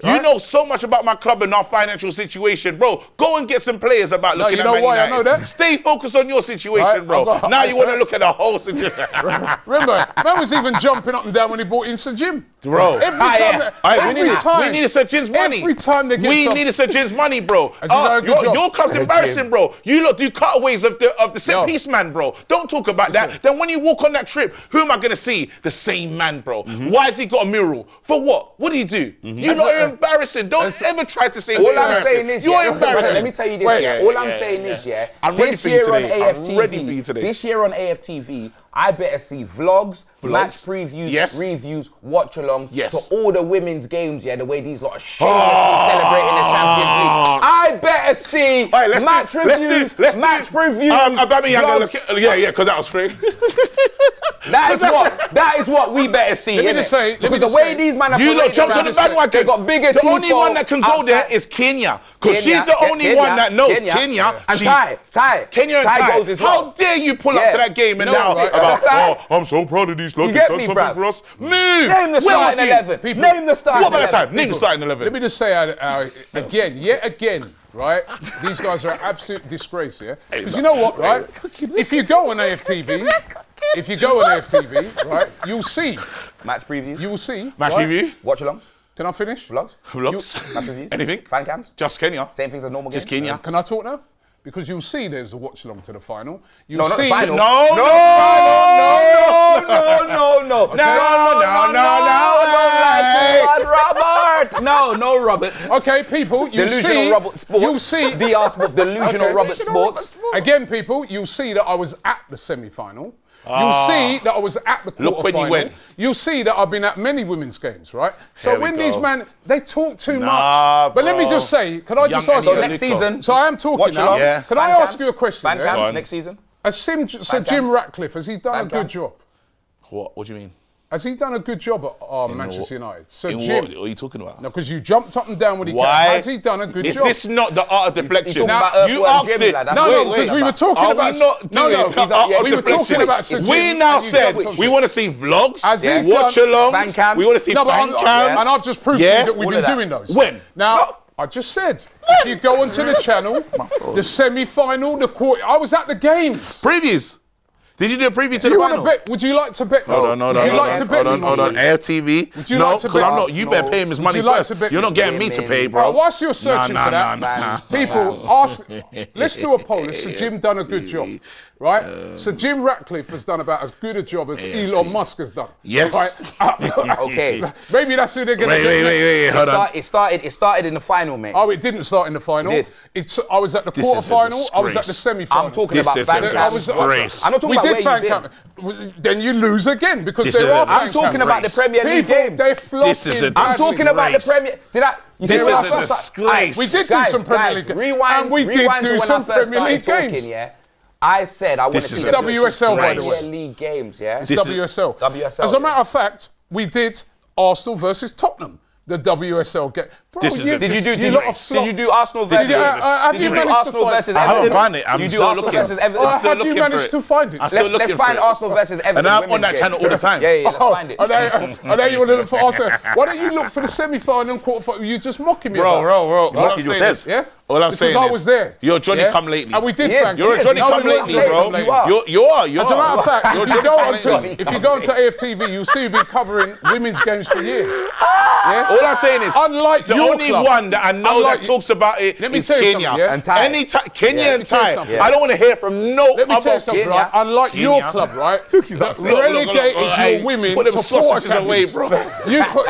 You know so much about my club and our financial situation, bro. Go and get some players about looking you at know Man why I United. know that? Stay focused on your situation, Right, bro. I've got- Now you want to look at the whole situation. Remember, man was even jumping up and down when he bought in Sir Jim. Bro. Every Ah, time, yeah. Alright, we every needed Sir Jim's money. Every time they get we some- needed Sir Jim's money, bro. Has he done a good job? Your club's embarrassing, bro. You lot do cutaways of the set Yo. piece man, bro. Don't talk about that. Then when you walk on that trip, who am I gonna see? The same man, bro. Why has he got a mural? For what? What did he do? You lot are embarrassing. Don't ever try to say All he's I'm embarrassing. saying is, you're yeah, embarrassing. let me tell you this, Wait, yeah. yeah, All I'm yeah, saying yeah. is, yeah. I'm ready this for you year today. on I'm AFTV, ready for you today. This year on AFTV, I better see vlogs, match previews, Yes. reviews, watch-alongs Yes. to all the women's games, yeah, the way these lot are shamelessly celebrating the Champions League. I better see All right, match reviews, match previews, vlogs. Yeah, because that was free. That is what we better see, Let me innit? just say- let me Because the just way say- these men are You lot parading jumped on around, the bandwagon. They got bigger The only tifo one that can go there outside. is Kenya. Because she's the only one that knows Kenya. And She- Ty. Kenya and Ty Ty. goes as How well. dare you pull up Yeah. to that game and You know now what, about, right? I'm so proud of these lads. You They've get done me, something bruv? for us. Move. Name the Where was starting you? 11. People- Name the starting What about the 11. time? Name the starting 11. Let me just say, yet again, right? These guys are an absolute disgrace, yeah? Because you know what, right? If you go on AFTV, right, you'll see. Match previews, You will see. Match right? review. watch-alongs, Can I finish? vlogs, Vlogs. match reviews, Anything. fan cams, Just Kenya. same things as normal Just games. Kenya. Can I talk now? Because you'll see there's a watch along to the final. You'll No, not the see final. No. Robert. No, Robert. Okay, people, you'll Delusional see. Robert Sports. You'll see. DR Sports. Delusional Okay. Robert Sports. Again, people, you'll see that I was at the semi-final. You'll see that I was at the Look when you quarter-final. went. You'll see that I've been at many women's games, right? So Here we when go. these men, they talk too Nah, much. But let me bro. just say, can I just Young ask Angela you? Next Nico. season. So I am talking Watch now. along. Yeah. Can I Fan ask cams. you a question? Fan yeah? cams next season. Sir Fan Jim cams. Ratcliffe, has he done Fan a good cams. job? What do you mean? Has he done a good job at Manchester United? Sir In Jim. what are you talking about? No, because you jumped up and down when he Why? came. Has he done a good Is job? this not the art of deflection? talking about you Earthworm asked Jim, it. lad, that's No, what no, we're because we were about. talking Are about. we not doing the art of we were deflection? talking about Sir Jim. We now and you said jumped on we Sir want to see vlogs, Has he watch done- alongs, fan cams? we want to see No, but fan I'm, cams. and I've just proved to Yeah? you that we've All been of that. doing those. When? Now, I just said, if you go onto the channel, the semi-final, the quarter, I was at the games. Previews. Did you do a preview to Do the you want to final? bet? Would you like to bet? Hold on, Would you like to bet? me, my hold on. friend? AirTV. Would you no, like to because bet? I'm not. You better pay him his money you like first. to bet You're not me? getting me to pay, bro. Right, whilst you're searching Nah, for that, nah. people, ask. Let's do a poll. Has Sir Jim done a good job? Right? Sir Jim Ratcliffe has done about as good a job as Elon Musk has done. Yes. Right? Okay. Maybe that's who they're going to get. Wait, hold on. It started in the final, mate. Oh, it didn't start in the final. It I was at the This is a quarter-final. I was at the disgrace. semi-final. I'm talking This about is fan a cams. disgrace. I'm not talking We about did where fan you've been. cam. Then you lose again because This there is are a fan I'm talking cams. about the Premier League People, games. they flopped This is a in I'm badly. talking about the disgrace. Premier. Did I? You This see when is I a first disgrace. We did do some Premier League games. Rewind. And we did rewind do to when some I first Premier League started games. talking, yeah. I said I want to This see is the a WSL, by the way. Premier League games, yeah. It's WSL. WSL, As a yeah. matter of fact, we did Arsenal versus Tottenham. the WSL game. Bro, This is it. Did you do Arsenal Did versus you- have did you do managed to Arsenal find- versus I haven't Everton? found it. I'm You do still Arsenal looking. versus Everton. I'm still have you looking for managed it. to find it? I'm still Let's looking find for it. Arsenal versus Everton. And I'm on women's that game. channel all the time. Yeah, let's find it. Oh, there you want to look for Arsenal. Why don't you look for the semi-final and quarter-final? You're just mocking me. Bro. All I'm mocking saying yourself. is, Yeah? all I'm Because saying I is, was there. you're Johnny Yeah? come lately. And we did Yes, thank You're a you. Johnny No, come we weren't lately, playing bro. them lately. You are. As a matter of fact, You're if you go Johnny onto come lately. AFTV, you'll see we've been covering women's games for years. Yeah? All I'm saying is, Unlike the your only club. one that I know Unlike that talks about it Let me is tell you Kenya. something, yeah? And Thai. Kenya Let and me tell you Thai. something. I don't want to hear from no Let me tell other. you something, Kenya. right? Unlike your Kenya. club, right? Look, Relegated hey, your women put them to sausages pork away, cabins. bro. You put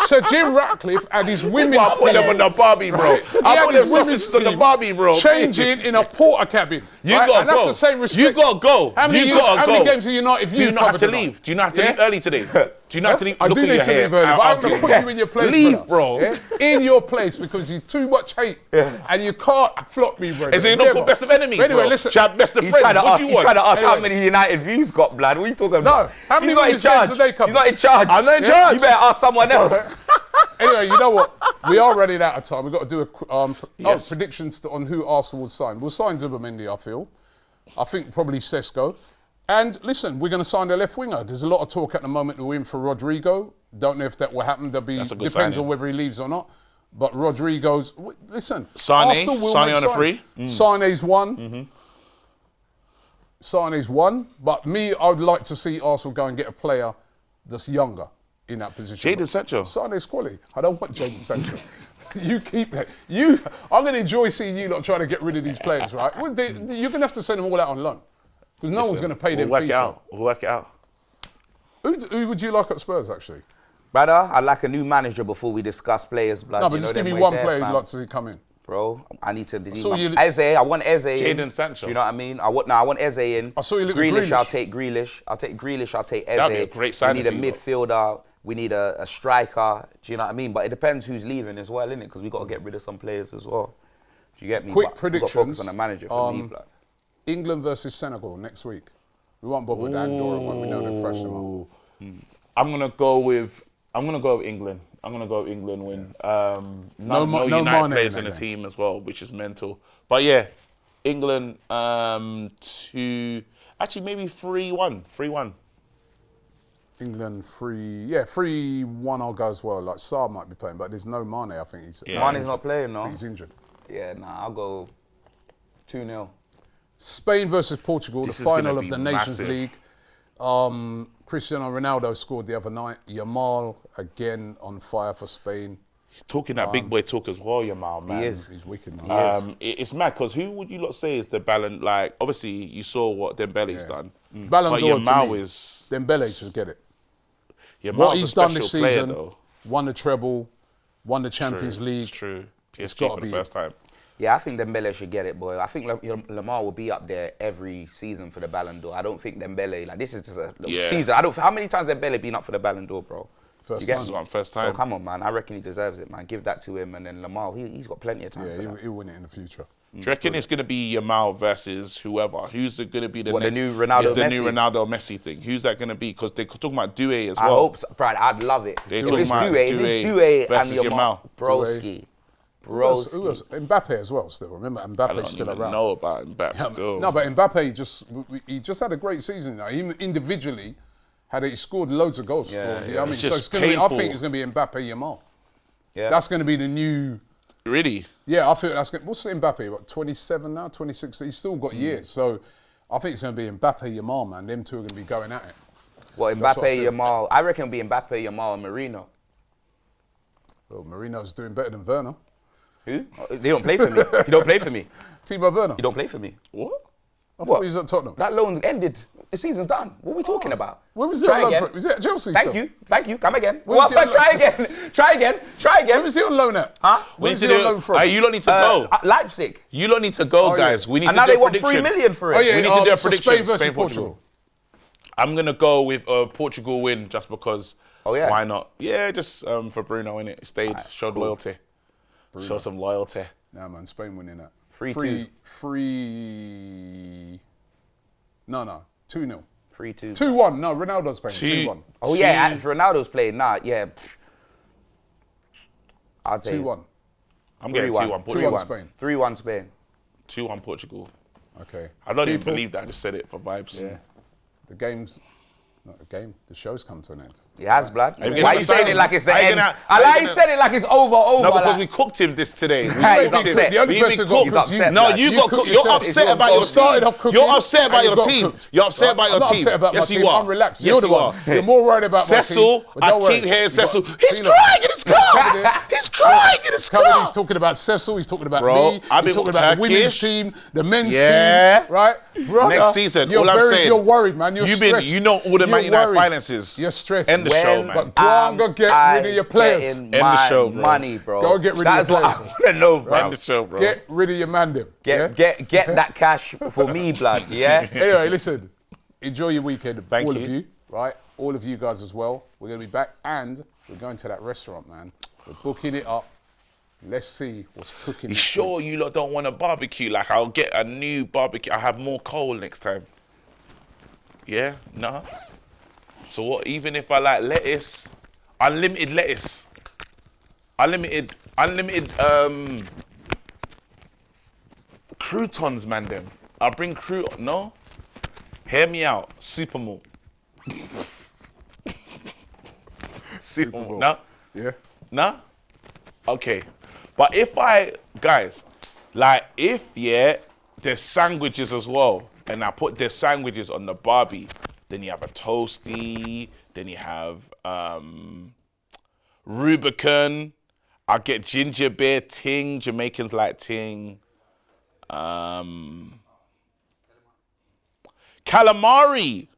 Sir Jim Ratcliffe and his women's I put them on the Barbie, bro. He I had put his them women's sausages on the team Barbie, bro. changing in a porter cabin. You right? gotta And that's go. the same respect. You gotta go. How many, You gotta how go. many games are you not if Do you not have covered to tonight? leave? Do you not have to Yeah? leave early today? Do you not have to leave? I Look do at need your to hair. leave early, but I'm going to Okay. put you in your place, Leave, brother. bro. Yeah? In your place, because you too much hate. And you can't flop me, bro. Is it not called best of enemies, Anyway, bro? listen. Should I have best of He's friends? trying to What ask, do you he's trying want? to ask how Anyway. many United views got, blood. What are you talking about? how many He's not in women's games charge. do they cover? He's not in charge. I'm not in charge. You better ask someone else. Anyway, you know what? We are running out of time. We've got to do Yes. predictions on who Arsenal will sign. We'll sign Zubimendi, I feel. I think probably Sesko. And listen, we're going to sign the left winger. There's a lot of talk at the moment that we're in for Rodrigo. Don't know if that will happen. That's a good Depends signing. on whether he leaves or not. But Rodrigo's, listen. Sane Arsenal will on make a free. Sane's one. Sane's one. But me, I would like to see Arsenal go and get a player that's younger in that position. Jadon Sancho. Sane's quality. I don't want Jadon Sancho. You keep that. I'm going to enjoy seeing you lot trying to get rid of these players, right? You're going to have to send them all out on loan. Because no one's going to pay them We'll work fees. it out. We'll work it out. Who would you like at Spurs, actually? Brother, I'd like a new manager before we discuss players, blood. No, but You just know give me them one way player there, you'd fam. like to see come in. Bro, I need to. saw you- Eze, I want Eze in. Jadon Sancho. Do you know what I mean? I want Eze in. I saw you look at Grealish, I'll Grealish. take Grealish. I'll take Grealish, I'll take Eze. That'd be a great signing We need a for you, midfielder. We need a striker. Do you know what I mean? But it depends who's leaving as well, innit? Because we got to get rid of some players as well. Do you get me? Quick But we got to focus predictions. on the manager for me, blood. England versus Senegal next week. We won't bother with Andorra when we know they're fresh them up. I'm gonna go with England. I'm gonna go with England win. No United Mane players in in the that team as well, which is mental. But yeah, England to actually maybe 3-1. 3-1. England 3-1 I'll go as well. Like Saar might be playing, but there's no Mane. I think he's Mane's not playing, no? he's injured. Yeah, nah, I'll go 2-0. Spain versus Portugal, This the is gonna final of be the Nations massive. League. Cristiano Ronaldo scored the other night. Yamal again on fire for Spain. He's talking that big boy talk as well, Yamal, man. He is. He's wicked now. It's mad because who would you lot say is the balance? Like, obviously, you saw what Dembele's done. Ballon But d'Or to Yamal me. is. Dembele should get it. Yamal's What a he's done special this player, season, though. won the treble, won the Champions True, League. It's true. It's PSG gotta for the be- first time. Yeah, I think Dembele should get it, boy. I think Lamar will be up there every season for the Ballon d'Or. I don't think Dembele, like, this is just a little Yeah. season. How many times has Dembele been up for the Ballon d'Or, bro? First You get time. This is one first So time. come on, man. I reckon he deserves it, man. Give that to him, and then Lamar, he's got plenty of time Yeah, for that. he'll win it in the future. Do you reckon it's going to be Yamal versus whoever? Who's going to be the What, the next? new Ronaldo, it's the new Messi? Ronaldo Messi thing. Who's that going to be? Because they're talking about Doué as I well. hope so. Brad, I'd love it. They If talking it's about Doué, and versus Yamal, Yamal. broski. Who else? Mbappe as well still. Remember, I Mbappe's don't still even around. know about Mbappe still. No, but Mbappe just had a great season. Now. He individually he scored loads of goals. Yeah, for, yeah. I mean, It's so just it's gonna be, I painful. think it's going to be Mbappe Yamal. Yeah. That's going to be the new. Really? Yeah, I feel that's going. What's Mbappe? What, 27 now? 26? He's still got years. So I think it's going to be Mbappe Yamal, man. Them two are going to be going at it. What, That's what I Mbappe, feel. Yamal? I reckon it'll be Mbappe, Yamal, and Marino. Well, Marino's doing better than Werner. Who? They don't play for me. You don't play for me. Timo Werner. You don't play for me. What? I thought What? he was at Tottenham. That loan ended. The season's done. What are we talking about? Where was he Try on loan again. from? Was he at Chelsea? Thank still? you. Thank you. Come again. Where was he on Try loan? again. Try again. Try again. Where was he on loan at? Huh? Where was he on loan from? You lot need to go. Leipzig. You lot need to go, yeah. guys. We need And to now do they a want prediction. 3 million for it. Oh yeah, We need to do a so prediction. Spain versus Spain, Portugal. I'm going to go with a Portugal win just because. Oh, yeah? Why not? Yeah, just for Bruno, innit? Stayed, showed loyalty. Show some loyalty. Nah, man, Spain winning that. 3-2. 2-0. 3-2. 2-1. No, Ronaldo's playing. 2-1. Oh yeah, and if Ronaldo's playing, yeah. I'd say 2-1. I'm getting 2-1 Portugal. 2-1 Spain. 3-1 Spain. 2-1 Portugal. Okay. I don't even believe that. I just said it for vibes. Yeah. The game's not a game. The show's come to an end. It has, blood. you Why gonna are you saying sign it him? like it's the Are you end? gonna- I are you like you gonna- said it like it's over. No, because like, we cooked him this today. He's We cooked upset. him. The only We person cooked- who got cooked is you. No, You you got cooked cooked. You're yourself. upset It's about your your fault. Started team. off cooking You're upset about and you your got team. cooked. You're upset about your I'm not team. upset about Yes, my you team. are. I'm relaxed. Yes, You're the you one. are. You're more worried about my team. Cecil, But I don't worry. keep hearing You got- Cecil. He's Cena. crying in his Covered car. it. He's crying in his Covered, car. he's talking about Cecil, he's talking about Bro, me, I've he's been talking about the women's Turkish. team, the men's Yeah. team, right? Brother, Next season, you're all I'm saying, you're worried, man. You're stressed. You know all the Man You're United worried. finances. You're stressed. End the show, man. But go on, go get rid of your players. Getting End the show, bro. money, bro. Go get rid of That's your what I players. want to know, bro. End the show, bro. Get rid of your man, them. Get that cash for me, blood. Yeah. Anyway, listen. Enjoy your weekend, Thank all you. of you, right? All of you guys as well. We're going to be back and we're going to that restaurant, man. We're booking it up. Let's see what's cooking. You next sure week. you lot don't want a barbecue? Like, I'll get a new barbecue. I'll have more coal next time. Yeah? Nah? So what, even if I like lettuce, unlimited lettuce, unlimited, croutons, man, them. I'll bring croutons, no? Hear me out, Supermalt. Supermalt, no? Yeah. Nah? Okay. But guys, like there's sandwiches as well, and I put the sandwiches on the barbie, then you have a toasty, then you have Rubicon, I'll get ginger beer, ting, Jamaicans like ting, calamari,